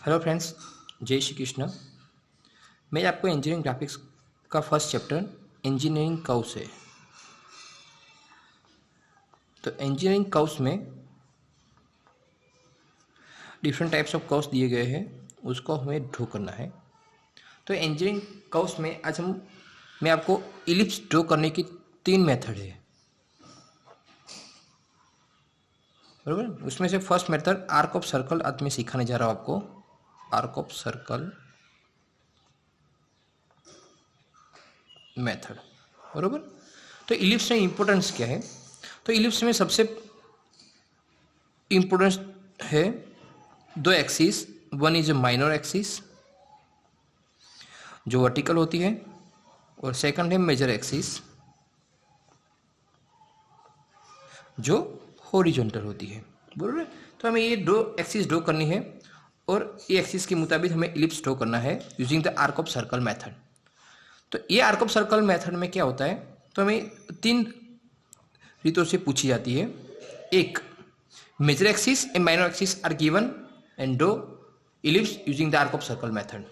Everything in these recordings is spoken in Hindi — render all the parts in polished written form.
हेलो फ्रेंड्स, जय श्री कृष्ण। मैं आपको इंजीनियरिंग ग्राफिक्स का फर्स्ट चैप्टर इंजीनियरिंग कर्व्स है। तो इंजीनियरिंग कर्व्स में डिफरेंट टाइप्स ऑफ कर्व्स दिए गए हैं, उसको हमें ड्रॉ करना है। तो इंजीनियरिंग कर्व्स में आज मैं आपको इलिप्स ड्रॉ करने की 3 मेथड है, बराबर। उसमें से first method arc of circle आज मैं सिखाने जा रहा हूँ आपको। आर्क ऑफ सर्कल मेथड, बराबर। तो इलिप्स में इंपॉर्टेंस क्या है? तो इलिप्स में सबसे इंपॉर्टेंस है दो axis. One is a minor axis जो वर्टिकल होती है, और सेकंड है मेजर एक्सिस जो हॉरिजॉन्टल होती है, बराबर। तो हमें ये दो एक्सिस ड्रॉ करनी है, और ये एक्सिस के मुताबिक हमें इलिप्स ड्रॉ करना है using the arc of circle method. तो ये आर्क ऑफ सर्कल मेथड में क्या होता है? तो हमें 3 रीतों से पूछी जाती है। एक, major axis and minor axis are given and draw ellipse using the arc of circle method.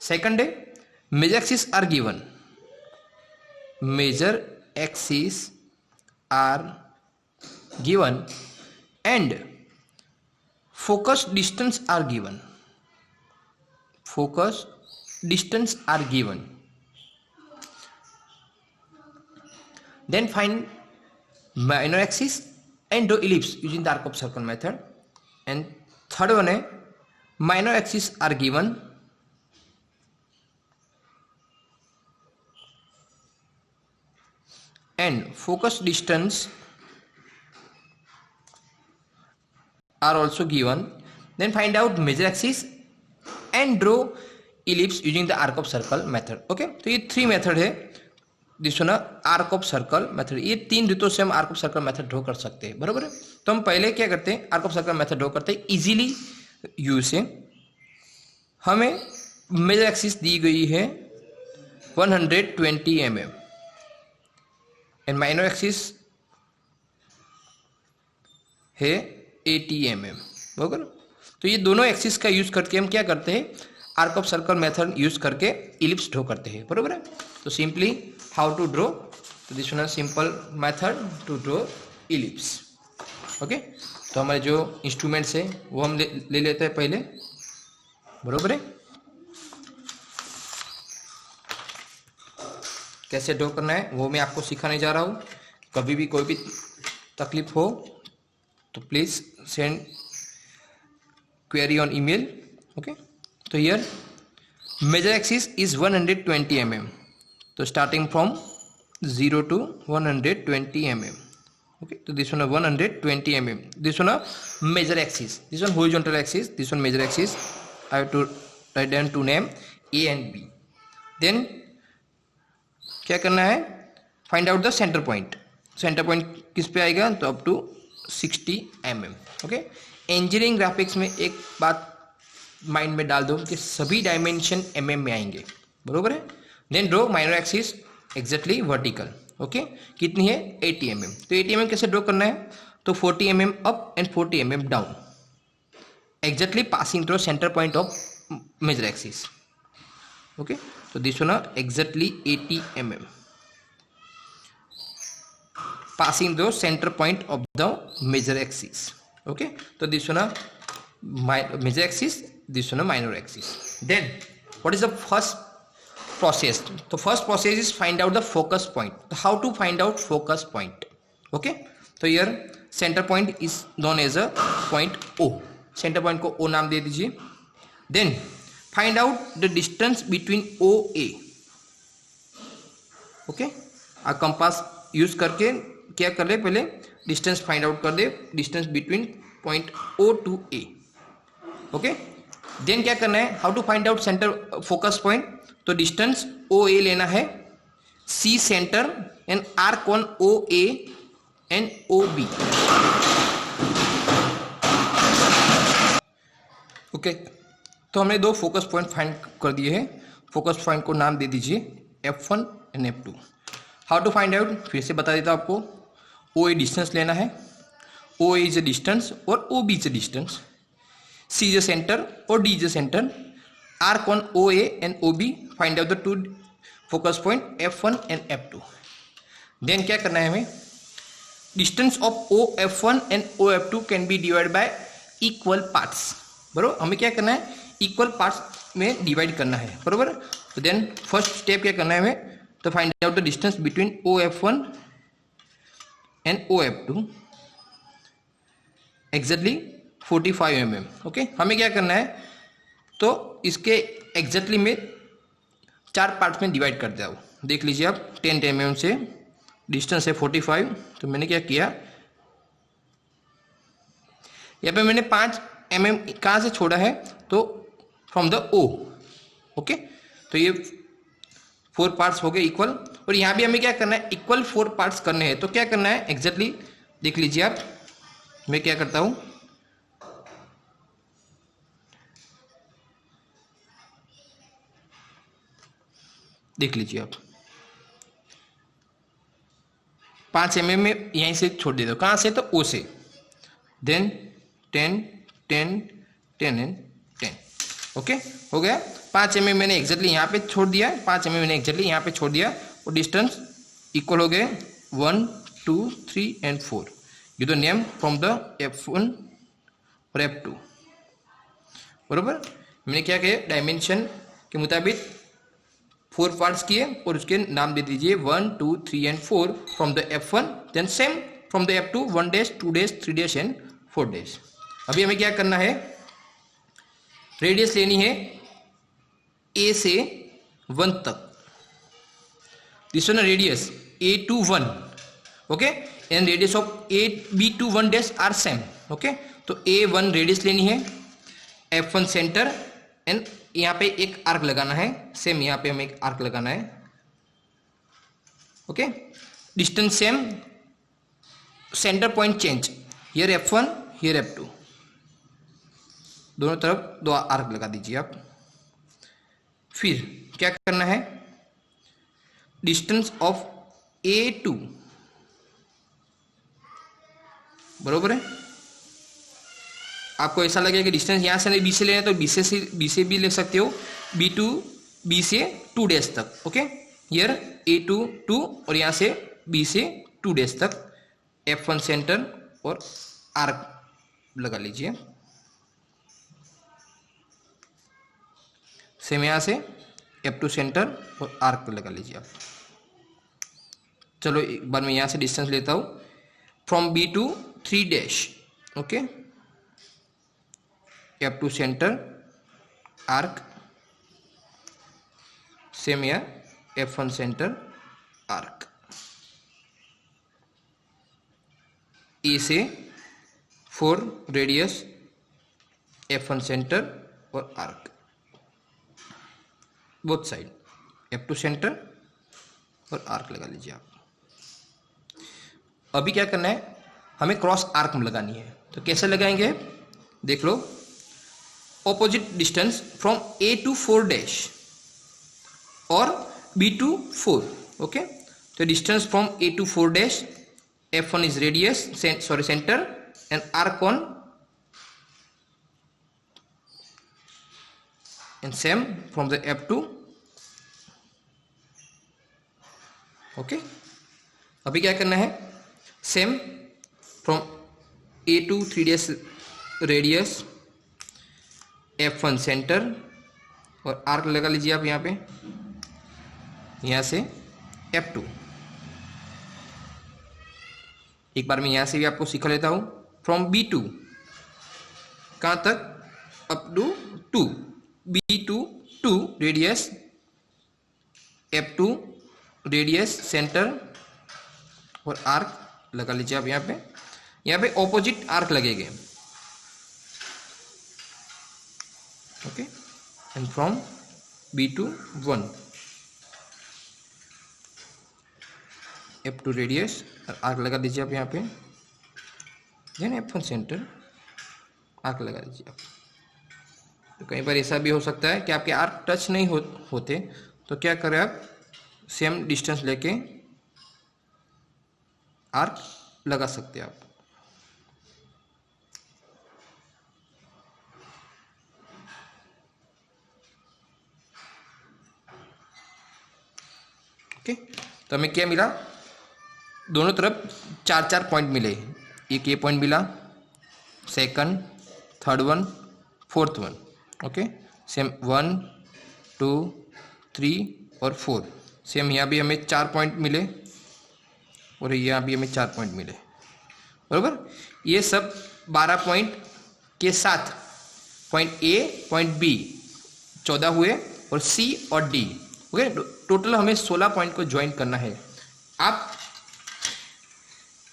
Second है, major axis are given, major axis are given and focus distance are given. Focus distance are given. Then find minor axis and draw ellipse using the arc of circle method. And third one है, minor axis are given and focus distance are also given. Then find out major axis and draw ellipse using the arc of circle method. Okay, तो ये 3 मेथड है जिसको ना आर्क ऑफ सर्कल मेथड। ये 3 रीतों से हम arc of circle method draw कर सकते हैं, बराबर है। तो हम पहले क्या करते हैं, arc of circle method draw करते हैं इजीली यूज से। हमें मेजर एक्सिस दी गई है 120 mm एंड माइनर एक्सिस है 80 mm, बराबर। तो ये दोनों एक्सिस का यूज करके हम क्या करते हैं, arc of circle method use करके इलिप्स ड्रॉ करते हैं, बराबर है। तो सिंपली हाउ टू ड्रॉ, तो this one simple method to draw ellipse. Okay, तो हमारे जो इंस्ट्रूमेंट्स है वो हम ले लेते हैं पहले, बराबर है। कैसे ड्रॉ करना है वो मैं आपको सिखाने जा रहा हूँ। कभी भी कोई भी तकलीफ हो तो please send query on email. Okay, तो here major axis is 120 mm, तो starting from 0 to 120 mm. Okay, so this one 120 mm, this one major axis, this one horizontal axis, this one major axis. I have to write down two name A and B. Then क्या करना है, find out the centre point. Centre point किस पे आएगा, तो up to 60 mm. Okay, engineering graphics में एक बात माइंड में डाल दो कि सभी डायमेंशन mm में आएंगे, बरोबर है। Then draw minor axis exactly vertical. Okay, कितनी है 80 mm। तो 80 mm कैसे ड्रॉ करना है, तो 40 mm up and 40 mm down, exactly passing through centre point of major axis. Okay, so this one exactly 80 mm passing the center point of the major axis. Okay, so this one major axis, this one minor axis. Then what is the first process? The first process is find out the focus point. So how to find out focus point? Okay, so here center point is known as a point O. center point को O नाम दे दीजिए। then find out the distance between OA. Okay, compass use करके क्या कर ले, पहले डिस्टेंस फाइंड आउट कर दे, distance between point O to A। Okay, then क्या करना है, how to find out centre focus point, तो डिस्टेंस OA लेना है, C सेंटर एंड R कौन OA एंड OB। ओके, तो हमने 2 फोकस पॉइंट फाइंड कर दिए हैं। फोकस पॉइंट को नाम दे दीजिए F1 and F2। How to find out, फिर से बता देता हूं आपको। OA डिस्टेंस लेना है, OA इज ए डिस्टेंस और OB is a distance. C is the center or D is the center. Arc on OA and OB. Find out the two focus point F1 and F2. Then क्या करना है हमें? Distance of OF1 and OF2 can be divided by equal parts. बरोबर, हमें क्या करना है? इक्वल पार्ट्स में डिवाइड करना है, बरोबर. तो देन फर्स्ट स्टेप क्या करना है हमें? तो find out the distance between OF1 and OF2 exactly 45 mm. Okay, हमें क्या करना है? तो इसके एग्जैक्टली में 4 पार्ट्स में डिवाइड कर दिया. देख लीजिए आप, 10 mm से डिस्टेंस है 45. तो मैंने क्या किया, यहाँ पे मैंने 5 mm कहाँ से छोड़ा है? तो फ्रॉम द O. ओके, तो ये 4 पार्ट्स हो गए इक्वल. और यहाँ भी हमें क्या करना है? इक्वल 4 पार्ट्स करने हैं. तो क्या करना है एग्जैक्टली देख लीजिए आप. मैं क्या करता हूँ, देख लीजिए आप, 5 mm में यहीं से छोड़ देता हूँ. कहाँ से? तो O से. Then 10 10 10 and 10. ओके, हो गया. 5 mm मैंने एग्जैक्टली यहाँ पे छोड़ दिया. 5 mm मैंने एग्जैक्टली यहाँ पे छोड़ दिया. और डिस्टेंस इक्वल हो गए 1 2 3 and 4. You the name from the F1 और F2. बरोबर, मैंने क्या किया? डायमेंशन के मुताबिक 4 पार्ट्स किए और उसके नाम दे दीजिए 1 2 3 and 4 from the F1. Then same from the F2, 1 dash 2 dash 3 dash and 4 dash. अभी हमें क्या करना है? रेडियस लेनी है A से 1 तक. This one radius A to 1. Okay, and radius of B to 1 dash are same. Okay, तो A1 रेडियस लेनी है, F1 सेंटर, एंड यहाँ पे एक आर्क लगाना है. सेम यहाँ पे हमें एक आर्क लगाना है. Okay, distance same, centre point change. Here F1, here F2. दोनों तरफ 2 आर्क लगा दीजिए आप. फिर क्या करना है? डिस्टेंस ऑफ A2, बरोबर है. आपको ऐसा लगेगा कि डिस्टेंस यहाँ से नहीं B से लेना है, तो B से भी ले सकते हो. B से 2 dash तक. ओके, हियर A2 2 और यहाँ से B से 2 dash तक. F1 सेंटर और आर्क लगा लीजिए. सेम यहाँ से F2 सेंटर और आर्क लगा लीजिए आप. चलो एक बार मैं यहाँ से डिस्टेंस लेता हूँ. From B to 3 dash. Okay, F2 centre, arc. Same यहाँ F1 सेंटर, आर्क. E से 4 रेडियस, F1 सेंटर और arc. Both side F2 centre और आर्क लगा लीजिए आप. अभी क्या करना है? हमें क्रॉस आर्क लगानी है. तो कैसे लगाएंगे? देख लो. Opposite distance from A to 4 dash और B to 4. ओके, तो distance from A to 4 dash, F1 is radius, center, and arc on, and same from the F2. Okay, अभी क्या करना है? Same from A to 3 dash radius, F1 centre और आर्क लगा लीजिए आप यहाँ पे. यहाँ से F2. एक बार मैं यहाँ से भी आपको सिखा लेता हूँ. फ्रॉम B2 कहाँ तक? Up to 2. B2 2 radius, F2 radius, centre और आर्क लगा लीजिए आप. यहाँ पे ऑपोजिट आर्क लगेंगे. Okay, and from B2 1, F2 radius और आर्क लगा दीजिए आप यहाँ पे. देन F1 सेंटर, आर्क लगा दीजिए आप. तो कई बार ऐसा भी हो सकता है कि आपके आर्क टच नहीं होते. तो क्या करें आप? सेम डिस्टेंस लेके आर्क लगा सकते हैं आप. ओके, तो हमें क्या मिला, दोनों तरफ 4-4 पॉइंट मिले। एक ये पॉइंट मिला, second, third one, fourth one. Okay, same 1 2 3 और 4। सेम यहाँ भी हमें 4 पॉइंट मिले और यहाँ भी हमें 4 पॉइंट मिले, बराबर। ये सब 12 पॉइंट के साथ पॉइंट ए, पॉइंट बी 14 हुए और सी और डी। ओके, टोटल हमें 16 पॉइंट को ज्वाइन करना है। आप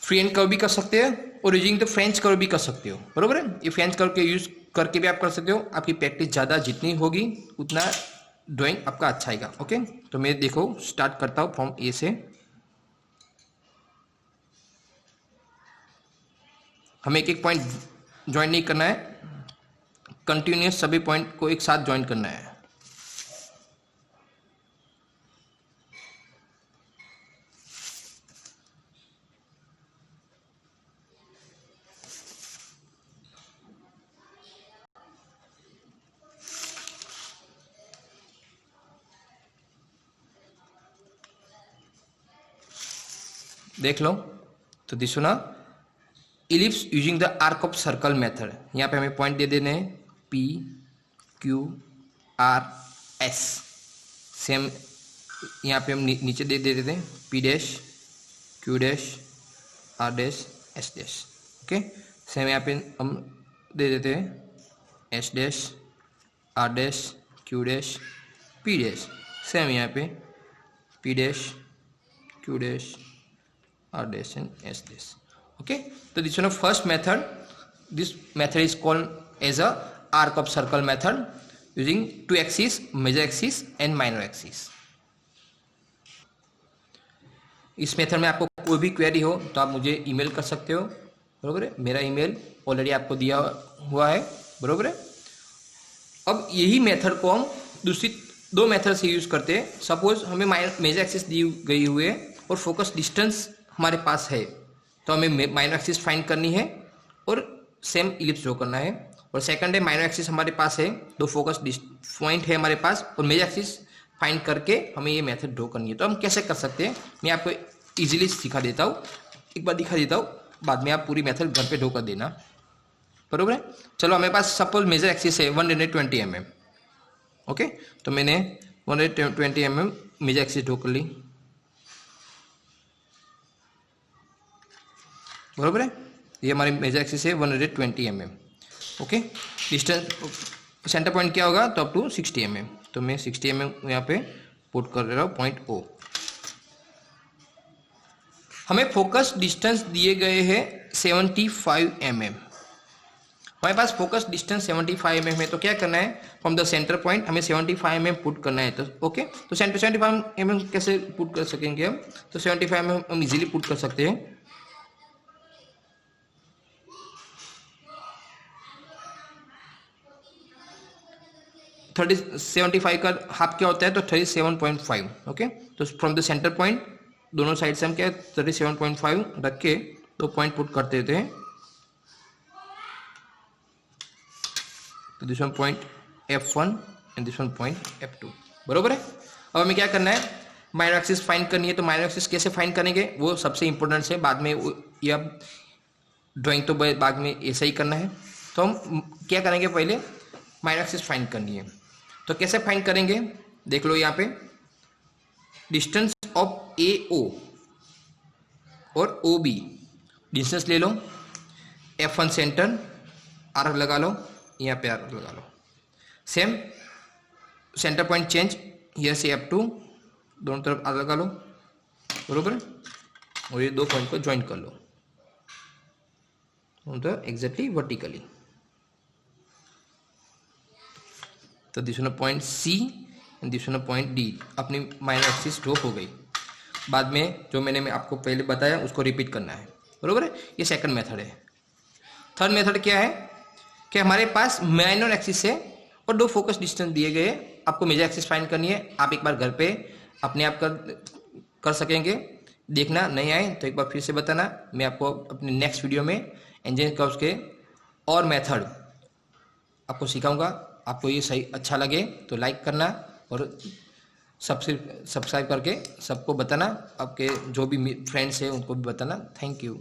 फ्री एंड कर्व भी कर सकते हो और यूजिंग द फ्रेंच कर्व भी कर सकते हो, बराबर है। ये फ्रेंच कर्व के यूज करके भी आप कर सकते हो। आपकी प्रैक्टिस ज़्यादा जितनी होगी उतना ड्राइंग आपका अच्छा आएगा। ओके, तो मैं देखो स्टार्ट करता हूँ फ्रॉम ए से। हमें एक एक पॉइंट ज्वाइन नहीं करना है, कंटिन्यूस सभी पॉइंट को एक साथ ज्वाइन करना है। देख लो, तो दिसो ना, ellipse using the arc of circle method. यहाँ पे हमें पॉइंट दे देने हैं P Q R S। Same यहाँ पे हम नीचे दे देते हैं P dash, Q dash, R dash, S dash. Okay, same यहाँ पे हम दे देते हैं S dash, R dash, Q dash, P dash. Same यहाँ पे P dash, Q dash, R dash and S dash. Okay, so this one of first method. This method is called as a arc of circle method using two axes, major axis and minor axis. इस मेथड में आपको कोई भी क्वेरी हो तो आप मुझे ईमेल कर सकते हो, बरोबर है। मेरा ईमेल ऑलरेडी आपको दिया हुआ है, बरोबर है। अब यही मेथड को हम दूसरी दो मेथड से यूज करते हैं। सपोज हमें मेजर एक्सिस दी गई हुई है और फोकस डिस्टेंस हमारे पास है, तो हमें माइनर एक्सिस फाइंड करनी है और सेम इलिप्स ड्रॉ करना है। और सेकंड है माइनर एक्सिस हमारे पास है, दो फोकस पॉइंट है हमारे पास और मेजर एक्सिस फाइंड करके हमें ये मेथड ड्रॉ करनी है। तो हम कैसे कर सकते हैं, मैं आपको इजीली सिखा देता हूँ, एक बार दिखा देता हूँ, बाद में आप पूरी मेथड घर पे ड्रॉ कर देना, बरोबर है। चलो, हमारे पास सपोज मेजर एक्सिस है 120 mm। ओके, तो मैंने 120 mm मेजर एक्सिस ड्रॉ कर ली, बरोबर है। ये हमारी मेजर एक्सिस है 120 mm। Okay, distance centre point क्या होगा, तो अप टू 60 mm। तो मैं 60 mm यहाँ पे पुट कर रहा हूँ पॉइंट O। हमें फोकस डिस्टेंस दिए गए हैं 75 mm। हमारे पास फोकस डिस्टेंस 75 mm है, तो क्या करना है, फ्रॉम द सेंटर पॉइंट हमें 75 mm पुट करना है। तो ओके, तो 75 mm कैसे पुट कर सकेंगे हम, तो 75 mm हम इजीली पुट कर सकते हैं। 75 का हाफ क्या होता है, तो 37.5। ओके, तो फ्रॉम द सेंटर पॉइंट दोनों साइड से हम क्या 37.5 रख के दो पॉइंट पुट करते थे। तो this one point F1 and this one point F2, बरोबर है। अब हमें क्या करना है, माइनर एक्सिस फाइंड करनी है। तो माइनर एक्सिस कैसे फाइंड करेंगे, वो सबसे इंपॉर्टेंट है, बाद में या ड्राइंग तो बाद में ऐसा ही करना है। तो हम क्या करेंगे, पहले माइनर एक्सिस फाइंड करनी है। तो कैसे फाइंड करेंगे, देख लो यहाँ पे डिस्टेंस ऑफ AO और OB डिस्टेंस ले लो, F1 सेंटर, आर्क लगा लो, यहाँ पे आर्क लगा लो। सेम सेंटर पॉइंट चेंज, यहाँ से F2 दोनों तरफ आर्क लगा लो, बरोबर। और ये दो पॉइंट को ज्वाइन कर लो, तो एग्जैक्टली वर्टिकली। तो this one point C and this one point D अपनी माइनर एक्सिस ड्रॉ हो गई। बाद में जो मैंने आपको पहले बताया उसको रिपीट करना है, बरोबर है। ये सेकंड मेथड है। थर्ड मेथड क्या है कि हमारे पास माइनर एक्सिस है और दो फोकस डिस्टेंस दिए गए, आपको मेजर एक्सिस फाइंड करनी है। आप एक बार घर पे अपने आप कर सकेंगे। देखना नहीं आए तो एक बार फिर से बताना, मैं आपको अपने नेक्स्ट वीडियो में इंजीनियरिंग कर्व्स के और मेथड आपको सिखाऊंगा। आपको ये सही अच्छा लगे तो लाइक करना और सब्सक्राइब करके सबको बताना, आपके जो भी फ्रेंड्स हैं उनको भी बताना। Thank you.